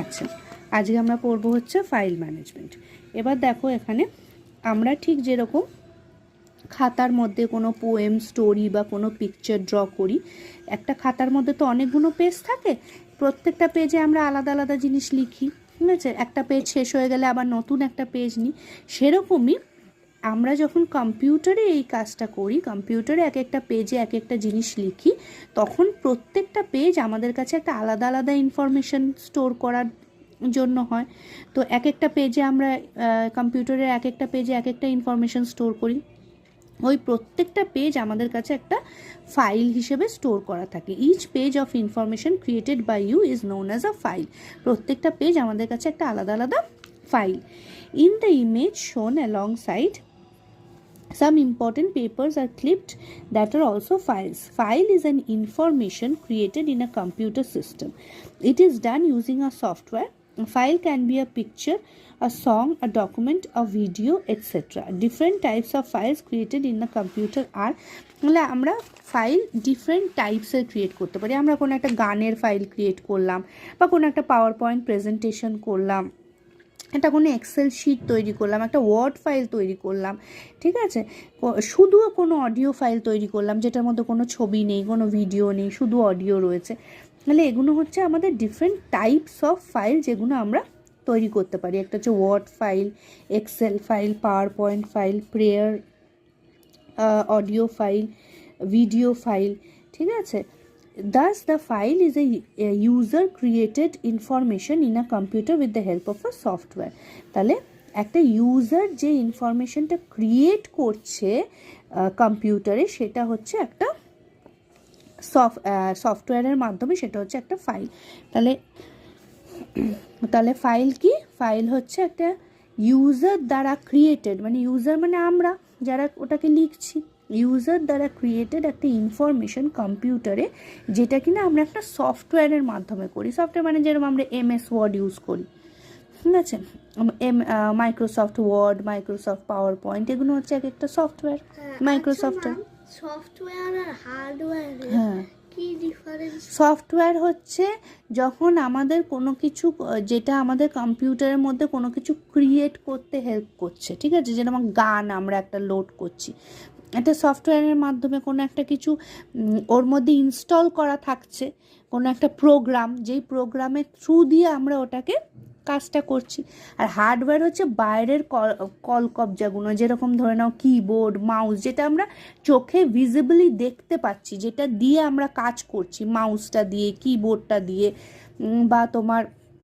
আচ্ছা, আজকে আমরা পড়বো হচ্ছে ফাইল ম্যানেজমেন্ট। এবার দেখো এখানে আমরা ঠিক যেরকম খাতার মধ্যে কোনো পোয়েম, স্টোরি বা কোনো পিকচার ড্র করি, একটা খাতার মধ্যে তো অনেকগুলো পেজ থাকে, প্রত্যেকটা পেজে আমরা আলাদা আলাদা জিনিস লিখি, ঠিক আছে? একটা পেজ শেষ হয়ে গেলে আবার নতুন একটা পেজ নিই। সেরকমই আমরা যখন কম্পিউটারে এই কাজটা করি, কম্পিউটারে এক একটা পেজে এক একটা জিনিস লিখি, তখন প্রত্যেকটা পেজ আমাদের কাছে একটা আলাদা আলাদা ইনফরমেশন স্টোর করার জন্য হয়। তো এক একটা পেজে আমরা কম্পিউটারের এক একটা পেজে এক একটা ইনফরমেশন স্টোর করি, ওই প্রত্যেকটা পেজ আমাদের কাছে একটা ফাইল হিসেবে স্টোর করা থাকে। Each page of information created by you is known as a file. প্রত্যেকটা পেজ আমাদের কাছে একটা আলাদা আলাদা file. In the image shown alongside some important papers are clipped that are also files. File is an information created in a computer system. It is done using a software. A file can be a picture, a song, a document, a video, etc. Different types of files created in a computer are, আমরা file different টাইপসের create করতে পারি। আমরা কোনো একটা গানের file create করলাম, বা কোনো একটা পাওয়ার পয়েন্ট প্রেজেন্টেশন করলাম, একটা কোনো এক্সেল শিট তৈরি করলাম, একটা ওয়ার্ড ফাইল তৈরি করলাম, ঠিক আছে? শুধু কোনো অডিও ফাইল তৈরি করলাম যেটার মধ্যে কোনো ছবি নেই, কোনো ভিডিও নেই, শুধু অডিও রয়েছে। তাহলে এগুলো হচ্ছে আমাদের ডিফারেন্ট টাইপস অফ ফাইল যেগুলো আমরা তৈরি করতে পারি। একটা হচ্ছে word file, excel file, power point file, prayer, audio file, video file, ঠিক আছে? Thus, the file is a user-created information in a computer with the help of a software. তাহলে একটা ইউজার যে ইনফরমেশনটা ক্রিয়েট করছে কম্পিউটারে, সেটা হচ্ছে একটা সফটওয়্যারের মাধ্যমে, সেটা হচ্ছে একটা ফাইল। তাহলে ফাইল কি? ফাইল হচ্ছে একটা ইউজার দ্বারা ক্রিয়েটেড, মানে ইউজার মানে আমরা যারা ওটাকে লিখছি, ইউজার দ্বারা ক্রিয়েটেড একটা ইনফরমেশন কম্পিউটারে, যেটা কিনা আমরা একটা সফটওয়্যারের মাধ্যমে করি। সফটওয়্যার মানে যেরকম আমরা MS ওয়ার্ড ইউজ করি, ঠিক আছে? Microsoft Word, Microsoft power point, এগুলো হচ্ছে এক একটা সফটওয়্যার। মাইক্রোসফটের সফটওয়্যার আর হার্ডওয়্যার, হ্যাঁ, কি ডিফারেন্স? সফটওয়্যার হচ্ছে যখন আমাদের কোনো কিছু, যেটা আমাদের কম্পিউটারের মধ্যে কোনো কিছু ক্রিয়েট করতে হেল্প করছে, ঠিক আছে? যেরকম গান আমরা একটা লোড করছি, একটা সফটওয়্যারের মাধ্যমে কোনো একটা কিছু ওর মধ্যে ইনস্টল করা থাকছে, কোনো একটা প্রোগ্রাম, যেই প্রোগ্রামের থ্রু দিয়ে আমরা ওটাকে কাজটা করছি। আর হার্ডওয়্যার হচ্ছে বাইরের কলকবজাগুলো, যেরকম ধরে নাও কিবোর্ড, মাউস, যেটা আমরা চোখে ভিজিবলি দেখতে পাচ্ছি, যেটা দিয়ে আমরা কাজ করছি, মাউসটা দিয়ে, কিবোর্ডটা দিয়ে, বা তোমার